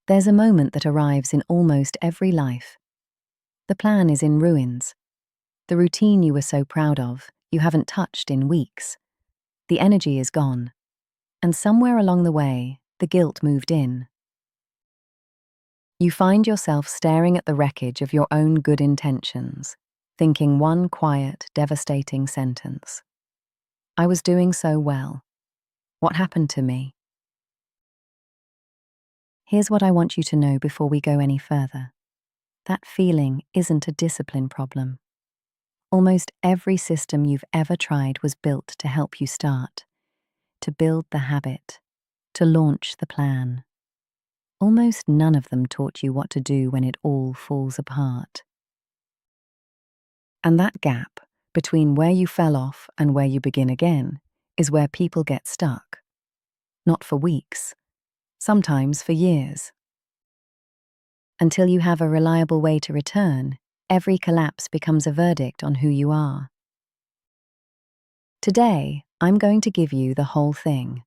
There's a moment that arrives in almost every life. The plan is in ruins. The routine you were so proud of, you haven't touched in weeks. The energy is gone. And somewhere along the way, the guilt moved in. You find yourself staring at the wreckage of your own good intentions, thinking one quiet, devastating sentence. I was doing so well. What happened to me? Here's what I want you to know before we go any further. That feeling isn't a discipline problem. Almost every system you've ever tried was built to help you start, to build the habit, to launch the plan. Almost none of them taught you what to do when it all falls apart. And that gap between where you fell off and where you begin again is where people get stuck. Not for weeks, sometimes for years. Until you have a reliable way to return, every collapse becomes a verdict on who you are. Today, I'm going to give you the whole thing.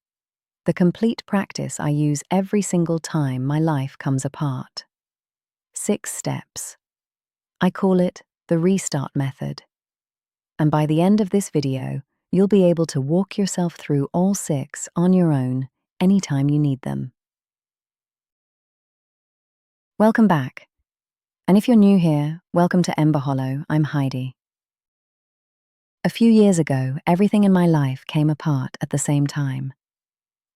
The complete practice I use every single time my life comes apart. 6 steps. I call it the restart method. And by the end of this video, you'll be able to walk yourself through all 6 on your own anytime you need them. Welcome back. And if you're new here, welcome to Emberhollow. I'm Heidi. A few years ago, everything in my life came apart at the same time.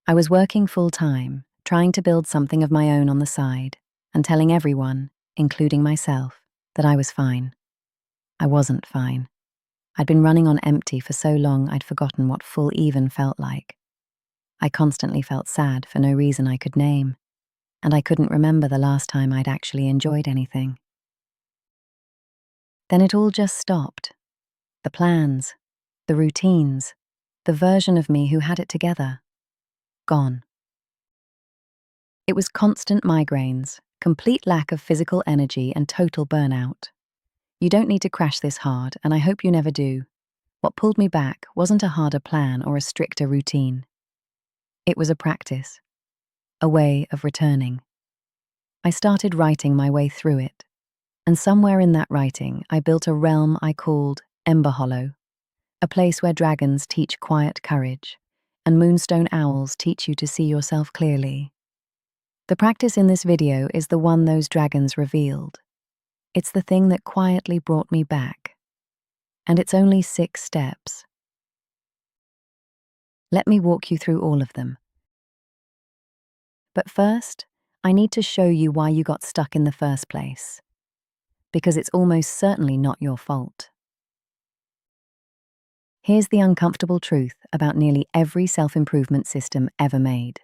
I was working full-time, trying to build something of my own on the side, and telling everyone, including myself, that I was fine. I wasn't fine. I'd been running on empty for so long I'd forgotten what full even felt like. I constantly felt sad for no reason I could name, and I couldn't remember the last time I'd actually enjoyed anything. Then it all just stopped. The plans, the routines, the version of me who had it together. Gone. It was constant migraines, complete lack of physical energy, and total burnout. You don't need to crash this hard, and I hope you never do. What pulled me back wasn't a harder plan or a stricter routine. It was a practice, a way of returning. I started writing my way through it, and somewhere in that writing I built a realm I called Emberhollow, a place where dragons teach quiet courage, and moonstone owls teach you to see yourself clearly. The practice in this video is the one those dragons revealed. It's the thing that quietly brought me back. And it's only 6 steps. Let me walk you through all of them. But first, I need to show you why you got stuck in the first place. Because it's almost certainly not your fault. Here's the uncomfortable truth about nearly every self-improvement system ever made.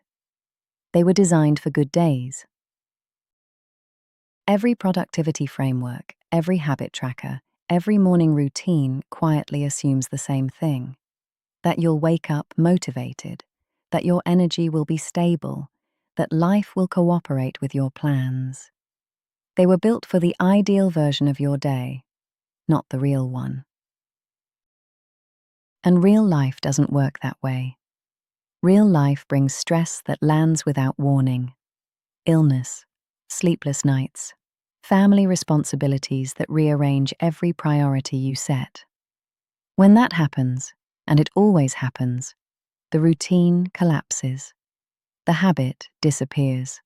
They were designed for good days. Every productivity framework, every habit tracker, every morning routine quietly assumes the same thing: that you'll wake up motivated, that your energy will be stable, that life will cooperate with your plans. They were built for the ideal version of your day, not the real one. And real life doesn't work that way. Real life brings stress that lands without warning. Illness, sleepless nights, family responsibilities that rearrange every priority you set. When that happens, and it always happens, the routine collapses. The habit disappears.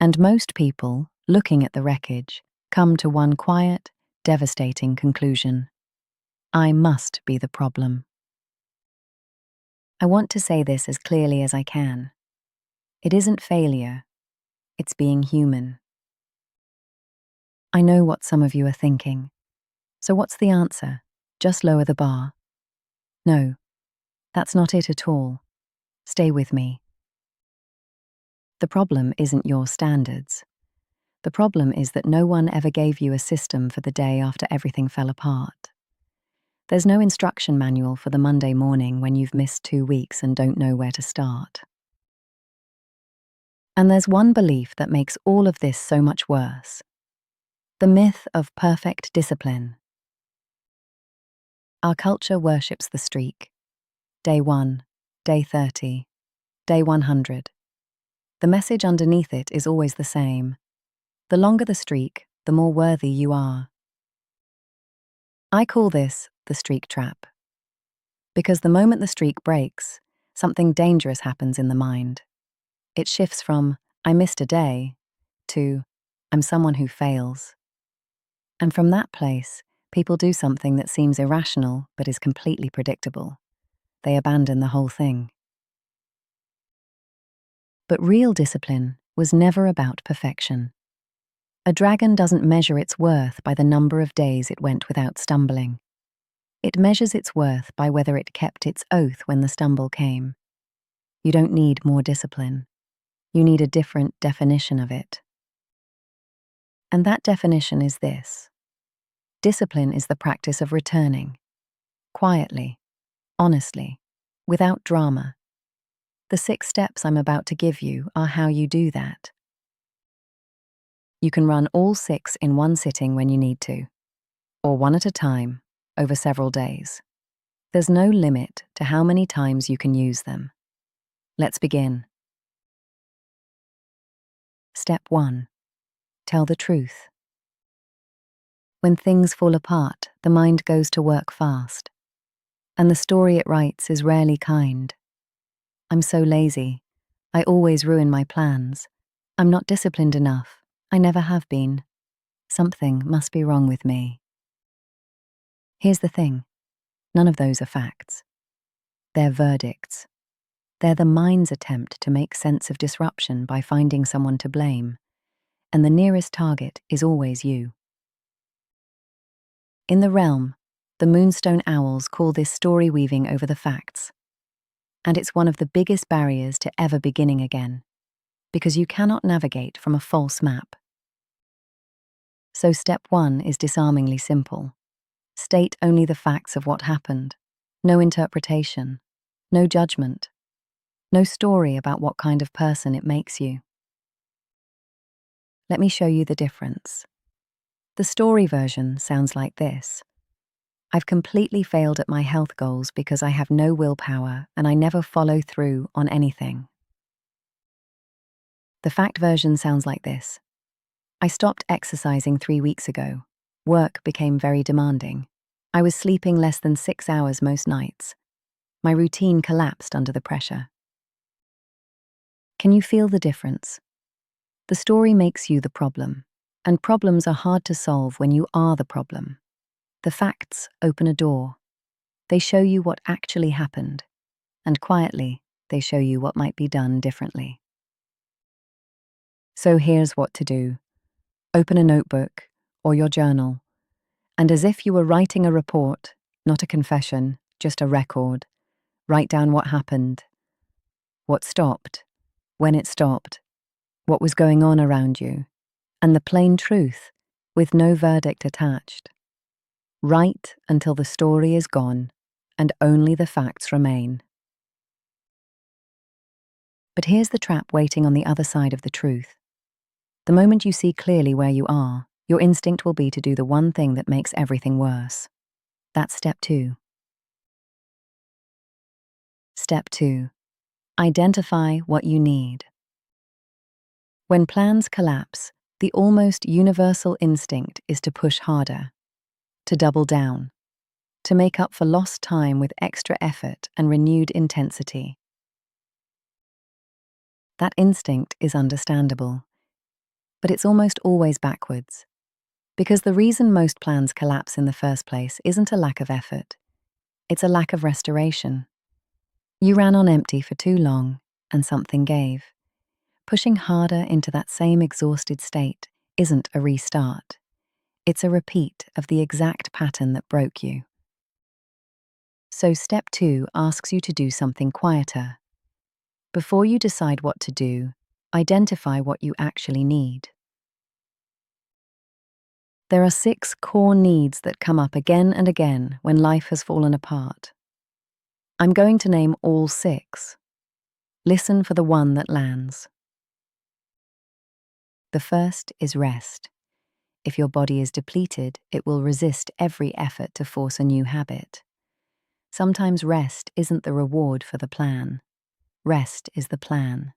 And most people, looking at the wreckage, come to one quiet, devastating conclusion: I must be the problem. I want to say this as clearly as I can. It isn't failure, it's being human. I know what some of you are thinking. So what's the answer? Just lower the bar? No, that's not it at all. Stay with me. The problem isn't your standards. The problem is that no one ever gave you a system for the day after everything fell apart. There's no instruction manual for the Monday morning when you've missed 2 weeks and don't know where to start. And there's one belief that makes all of this so much worse: the myth of perfect discipline. Our culture worships the streak. Day 1, day 30, day 100. The message underneath it is always the same. The longer the streak, the more worthy you are. I call this the streak trap. Because the moment the streak breaks, something dangerous happens in the mind. It shifts from, I missed a day, to, I'm someone who fails. And from that place, people do something that seems irrational but is completely predictable. They abandon the whole thing. But real discipline was never about perfection. A dragon doesn't measure its worth by the number of days it went without stumbling. It measures its worth by whether it kept its oath when the stumble came. You don't need more discipline. You need a different definition of it. And that definition is this. Discipline is the practice of returning, quietly, honestly, without drama. The 6 steps I'm about to give you are how you do that. You can run all 6 in one sitting when you need to, or one at a time, over several days. There's no limit to how many times you can use them. Let's begin. Step 1. Tell the truth. When things fall apart, the mind goes to work fast. And the story it writes is rarely kind. I'm so lazy. I always ruin my plans. I'm not disciplined enough. I never have been. Something must be wrong with me. Here's the thing. None of those are facts. They're verdicts. They're the mind's attempt to make sense of disruption by finding someone to blame. And the nearest target is always you. In the realm, the Moonstone Owls call this story weaving over the facts. And it's one of the biggest barriers to ever beginning again, because you cannot navigate from a false map. So step 1 is disarmingly simple. State only the facts of what happened. No interpretation, no judgment, no story about what kind of person it makes you. Let me show you the difference. The story version sounds like this. I've completely failed at my health goals because I have no willpower and I never follow through on anything. The fact version sounds like this. I stopped exercising 3 weeks ago. Work became very demanding. I was sleeping less than 6 hours most nights. My routine collapsed under the pressure. Can you feel the difference? The story makes you the problem, and problems are hard to solve when you are the problem. The facts open a door. They show you what actually happened, and quietly, they show you what might be done differently. So here's what to do. Open a notebook or your journal, and as if you were writing a report, not a confession, just a record, write down what happened, what stopped, when it stopped, what was going on around you, and the plain truth, with no verdict attached. Write until the story is gone, and only the facts remain. But here's the trap waiting on the other side of the truth. The moment you see clearly where you are, your instinct will be to do the one thing that makes everything worse. That's step 2. Step 2. Identify what you need. When plans collapse, the almost universal instinct is to push harder, to double down, to make up for lost time with extra effort and renewed intensity. That instinct is understandable, but it's almost always backwards, because the reason most plans collapse in the first place isn't a lack of effort, it's a lack of restoration. You ran on empty for too long, and something gave. Pushing harder into that same exhausted state isn't a restart. It's a repeat of the exact pattern that broke you. So step 2 asks you to do something quieter. Before you decide what to do, identify what you actually need. There are 6 core needs that come up again and again when life has fallen apart. I'm going to name all 6. Listen for the one that lands. The first is rest. If your body is depleted, it will resist every effort to force a new habit. Sometimes rest isn't the reward for the plan. Rest is the plan.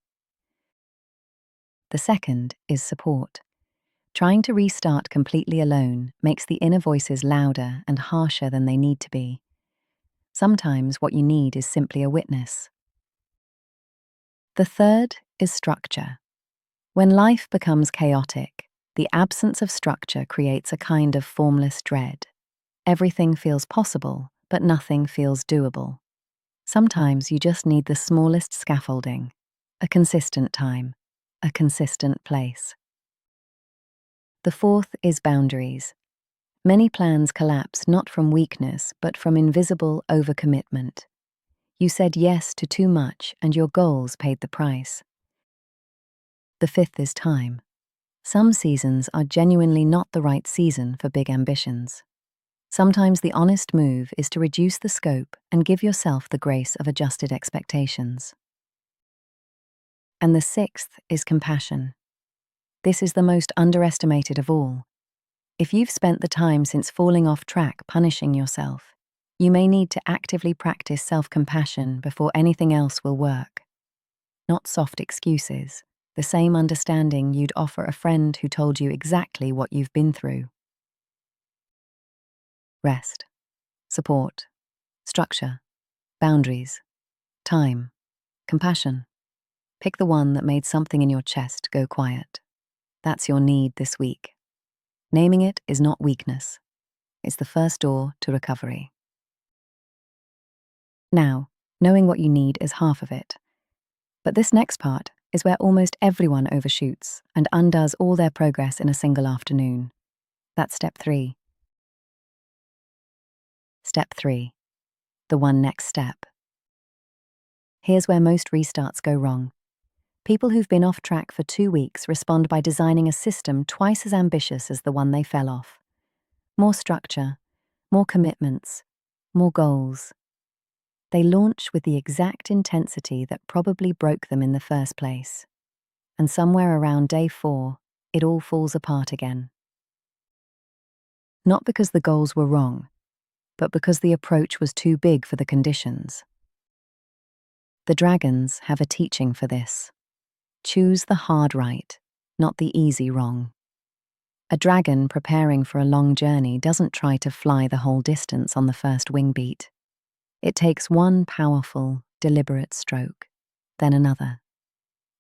The second is support. Trying to restart completely alone makes the inner voices louder and harsher than they need to be. Sometimes what you need is simply a witness. The third is structure. When life becomes chaotic, the absence of structure creates a kind of formless dread. Everything feels possible, but nothing feels doable. Sometimes you just need the smallest scaffolding, a consistent time, a consistent place. The fourth is boundaries. Many plans collapse not from weakness, but from invisible overcommitment. You said yes to too much, and your goals paid the price. The fifth is time. Some seasons are genuinely not the right season for big ambitions. Sometimes the honest move is to reduce the scope and give yourself the grace of adjusted expectations. And the sixth is compassion. This is the most underestimated of all. If you've spent the time since falling off track punishing yourself, you may need to actively practice self-compassion before anything else will work. Not soft excuses, the same understanding you'd offer a friend who told you exactly what you've been through. Rest, support, structure, boundaries, time, compassion. Pick the one that made something in your chest go quiet. That's your need this week. Naming it is not weakness. It's the first door to recovery. Now, knowing what you need is half of it. But this next part is where almost everyone overshoots and undoes all their progress in a single afternoon. That's step 3. Step 3. The one next step. Here's where most restarts go wrong. People who've been off track for 2 weeks respond by designing a system twice as ambitious as the one they fell off. More structure, more commitments, more goals. They launch with the exact intensity that probably broke them in the first place. And somewhere around day 4, it all falls apart again. Not because the goals were wrong, but because the approach was too big for the conditions. The dragons have a teaching for this. Choose the hard right, not the easy wrong. A dragon preparing for a long journey doesn't try to fly the whole distance on the first wing beat. It takes one powerful, deliberate stroke, then another.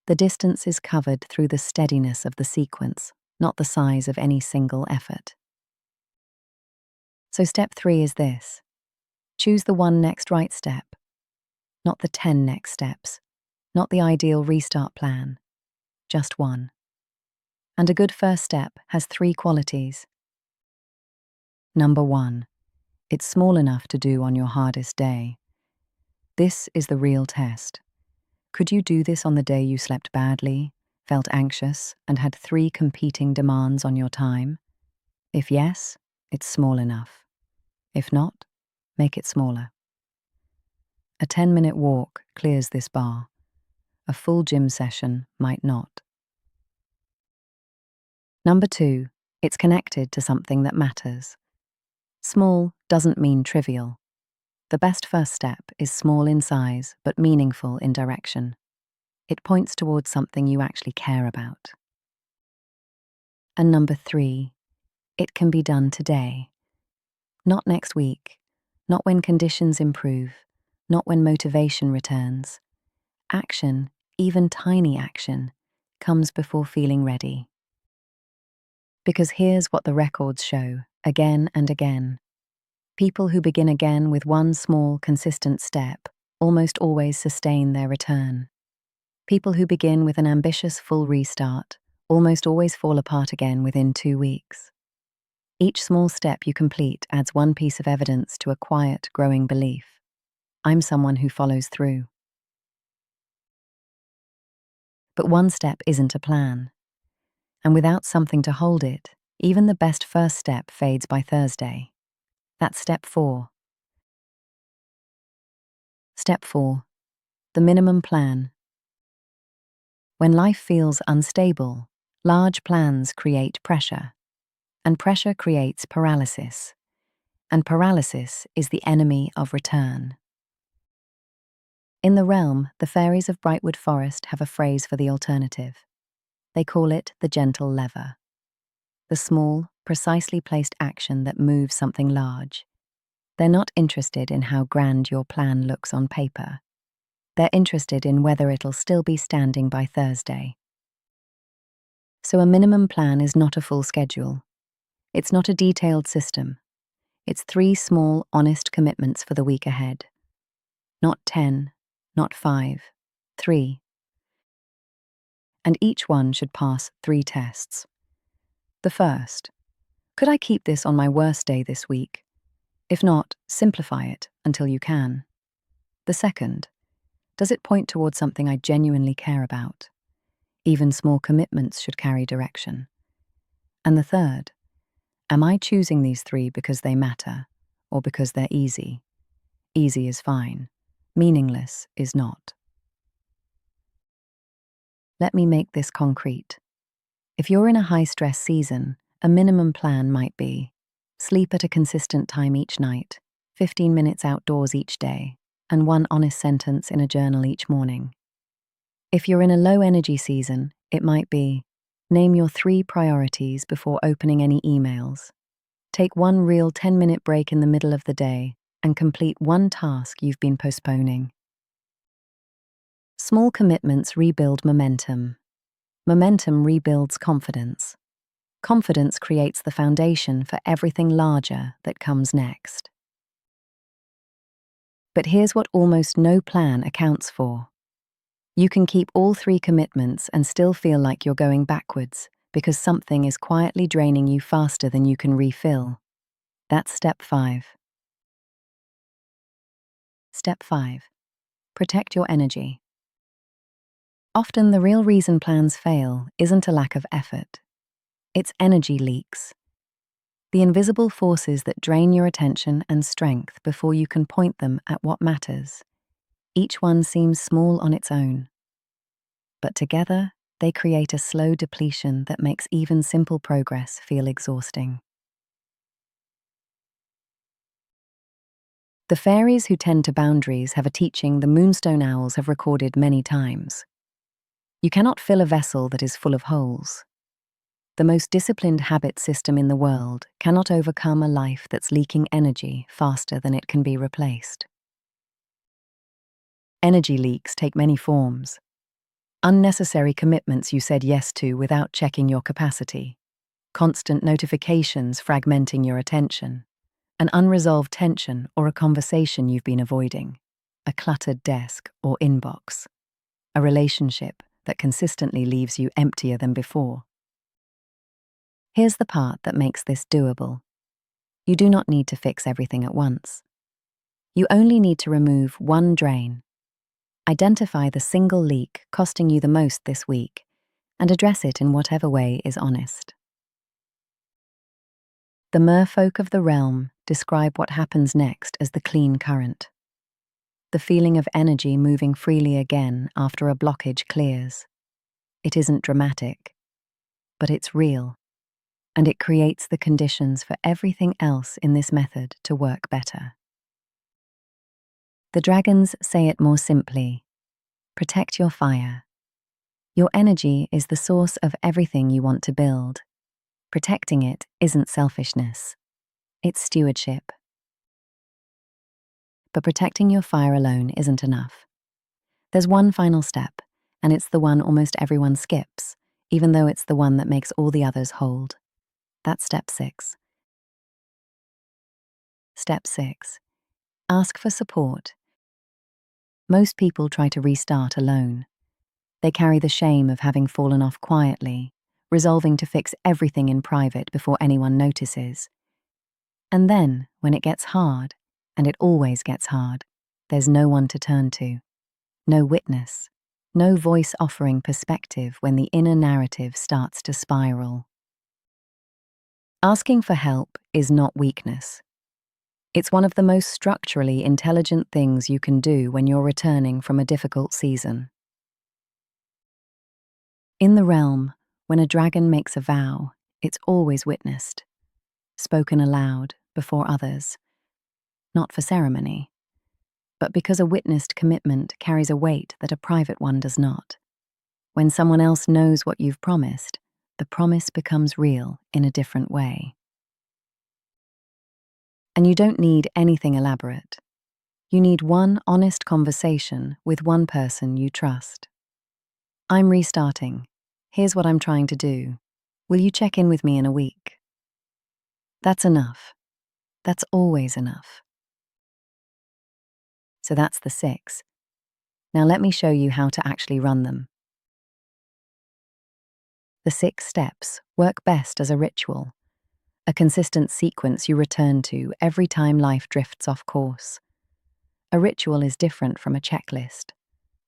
The distance is covered through the steadiness of the sequence, not the size of any single effort. So step 3 is this. Choose the one next right step, not the 10 next steps, not the ideal restart plan, just one. And a good first step has 3 qualities. Number 1, it's small enough to do on your hardest day. This is the real test. Could you do this on the day you slept badly, felt anxious, and had 3 competing demands on your time? If yes, it's small enough. If not, make it smaller. A 10-minute walk clears this bar. A full gym session might not. Number 2, it's connected to something that matters. Small doesn't mean trivial. The best first step is small in size but meaningful in direction. It points towards something you actually care about. And number 3, it can be done today. Not next week, not when conditions improve, not when motivation returns. Action, even tiny action, comes before feeling ready. Because here's what the records show, again and again. People who begin again with one small, consistent step almost always sustain their return. People who begin with an ambitious full restart almost always fall apart again within 2 weeks. Each small step you complete adds one piece of evidence to a quiet, growing belief. I'm someone who follows through. But one step isn't a plan. And without something to hold it, even the best first step fades by Thursday. That's step 4. Step 4. The minimum plan. When life feels unstable, large plans create pressure. And pressure creates paralysis. And paralysis is the enemy of return. In the realm, the fairies of Brightwood Forest have a phrase for the alternative. They call it the gentle lever, the small, precisely placed action that moves something large. They're not interested in how grand your plan looks on paper. They're interested in whether it'll still be standing by Thursday. So a minimum plan is not a full schedule. It's not a detailed system. It's 3 small, honest commitments for the week ahead. Not 10, not 5, 3. And each one should pass 3 tests. The first, could I keep this on my worst day this week? If not, simplify it until you can. The second, does it point towards something I genuinely care about? Even small commitments should carry direction. And the third, am I choosing these 3 because they matter or because they're easy? Easy is fine. Meaningless is not. Let me make this concrete. If you're in a high-stress season, a minimum plan might be sleep at a consistent time each night, 15 minutes outdoors each day, and 1 honest sentence in a journal each morning. If you're in a low-energy season, it might be name your 3 priorities before opening any emails. Take 1 real 10-minute break in the middle of the day and complete 1 task you've been postponing. Small commitments rebuild momentum. Momentum rebuilds confidence. Confidence creates the foundation for everything larger that comes next. But here's what almost no plan accounts for. You can keep all 3 commitments and still feel like you're going backwards because something is quietly draining you faster than you can refill. That's step 5. Step 5. Protect your energy. Often the real reason plans fail isn't a lack of effort. It's energy leaks. The invisible forces that drain your attention and strength before you can point them at what matters. Each one seems small on its own. But together, they create a slow depletion that makes even simple progress feel exhausting. The fairies who tend to boundaries have a teaching the moonstone owls have recorded many times. You cannot fill a vessel that is full of holes. The most disciplined habit system in the world cannot overcome a life that's leaking energy faster than it can be replaced. Energy leaks take many forms. Unnecessary commitments you said yes to without checking your capacity. Constant notifications fragmenting your attention. An unresolved tension or a conversation you've been avoiding. A cluttered desk or inbox. A relationship that consistently leaves you emptier than before. Here's the part that makes this doable. You do not need to fix everything at once. You only need to remove 1 drain. Identify the single leak costing you the most this week and address it in whatever way is honest. The merfolk of the realm describe what happens next as the clean current. The feeling of energy moving freely again after a blockage clears. It isn't dramatic, but it's real, and it creates the conditions for everything else in this method to work better. The dragons say it more simply. Protect your fire. Your energy is the source of everything you want to build. Protecting it isn't selfishness. It's stewardship. But protecting your fire alone isn't enough. There's one final step, and it's the one almost everyone skips, even though it's the one that makes all the others hold. That's step 6. Step 6. Ask for support. Most people try to restart alone. They carry the shame of having fallen off quietly, resolving to fix everything in private before anyone notices. And then, when it gets hard, and it always gets hard, there's no one to turn to. No witness. No voice offering perspective when the inner narrative starts to spiral. Asking for help is not weakness. It's one of the most structurally intelligent things you can do when you're returning from a difficult season. In the realm, when a dragon makes a vow, it's always witnessed, spoken aloud before others, not for ceremony, but because a witnessed commitment carries a weight that a private one does not. When someone else knows what you've promised, the promise becomes real in a different way. And you don't need anything elaborate. You need one honest conversation with one person you trust. I'm restarting. Here's what I'm trying to do. Will you check in with me in a week? That's enough. That's always enough. So that's the 6. Now let me show you how to actually run them. The 6 steps work best as a ritual, a consistent sequence you return to every time life drifts off course. A ritual is different from a checklist.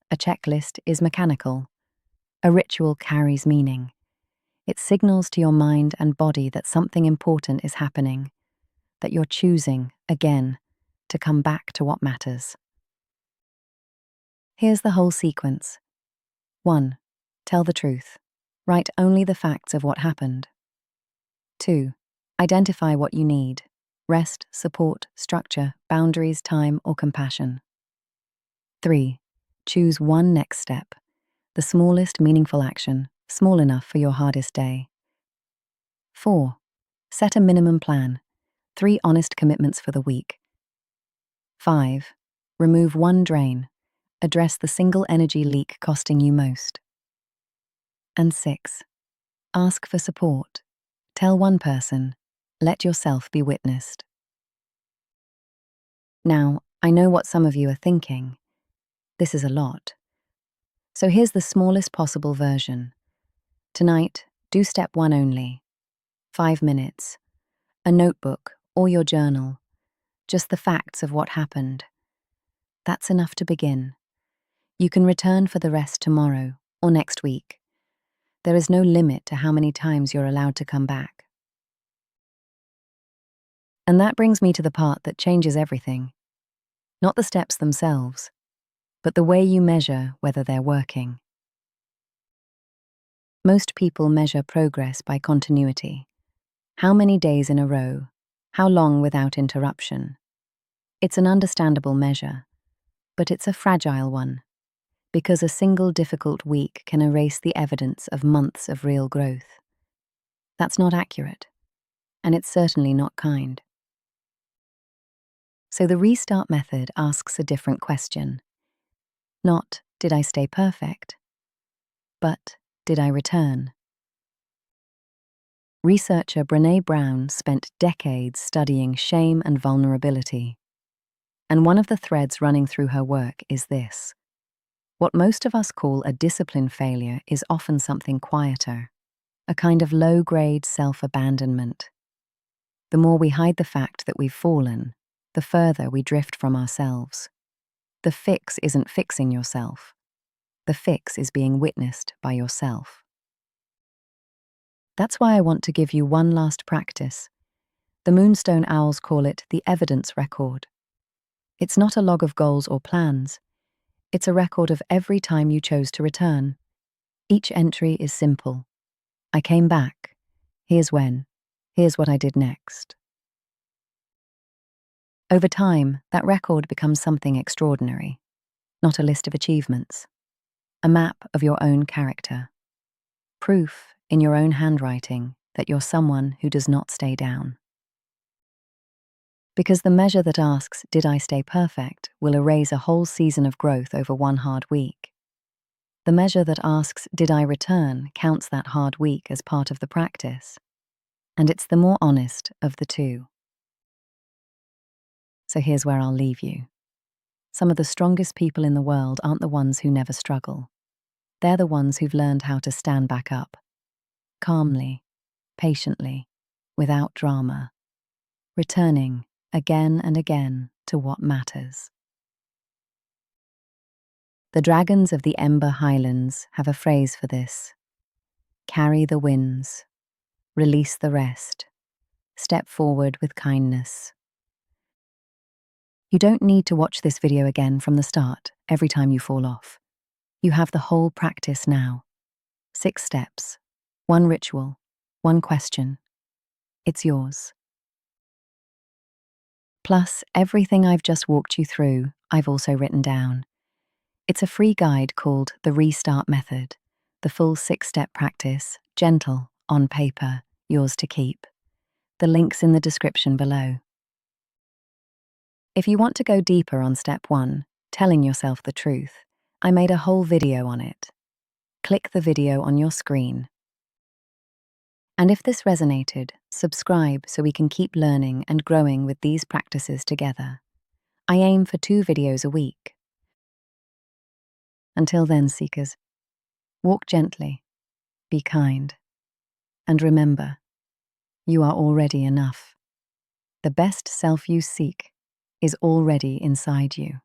A checklist is mechanical. A ritual carries meaning. It signals to your mind and body that something important is happening, that you're choosing, again, to come back to what matters. Here's the whole sequence. 1. Tell the truth. Write only the facts of what happened. 2. Identify what you need: rest, support, structure, boundaries, time, or compassion. 3. Choose one next step, the smallest meaningful action, small enough for your hardest day. 4. Set a minimum plan, 3 honest commitments for the week. 5. Remove one drain, address the single energy leak costing you most. And 6. Ask for support. Tell one person, let yourself be witnessed. Now, I know what some of you are thinking. This is a lot. So here's the smallest possible version. Tonight, do step 1 only. 5 minutes. A notebook or your journal. Just the facts of what happened. That's enough to begin. You can return for the rest tomorrow or next week. There is no limit to how many times you're allowed to come back. And that brings me to the part that changes everything. Not the steps themselves, but the way you measure whether they're working. Most people measure progress by continuity. How many days in a row? How long without interruption? It's an understandable measure, but it's a fragile one, because a single difficult week can erase the evidence of months of real growth. That's not accurate, and it's certainly not kind. So the restart method asks a different question. Not, did I stay perfect? But, did I return? Researcher Brené Brown spent decades studying shame and vulnerability. And one of the threads running through her work is this. What most of us call a discipline failure is often something quieter, a kind of low-grade self-abandonment. The more we hide the fact that we've fallen, the further we drift from ourselves. The fix isn't fixing yourself. The fix is being witnessed by yourself. That's why I want to give you one last practice. The Moonstone Owls call it the evidence record. It's not a log of goals or plans. It's a record of every time you chose to return. Each entry is simple. I came back. Here's when. Here's what I did next. Over time, that record becomes something extraordinary. Not a list of achievements. A map of your own character. Proof in your own handwriting that you're someone who does not stay down. Because the measure that asks, did I stay perfect, will erase a whole season of growth over one hard week. The measure that asks, did I return, counts that hard week as part of the practice. And it's the more honest of the two. So here's where I'll leave you. Some of the strongest people in the world aren't the ones who never struggle. They're the ones who've learned how to stand back up. Calmly, patiently, without drama. Returning again and again to what matters. The dragons of the Ember Highlands have a phrase for this. Carry the winds. Release the rest. Step forward with kindness. You don't need to watch this video again from the start every time you fall off. You have the whole practice now. 6 steps, 1 ritual, 1 question. It's yours. Plus, everything I've just walked you through, I've also written down. It's a free guide called The Restart Method, The full 6-step practice, gentle, on paper, yours to keep. The link's in the description below. If you want to go deeper on step 1, telling yourself the truth, I made a whole video on it. Click the video on your screen. And if this resonated, subscribe so we can keep learning and growing with these practices together. I aim for 2 videos a week. Until then, seekers, walk gently, be kind, and remember, you are already enough. The best self you seek is already inside you.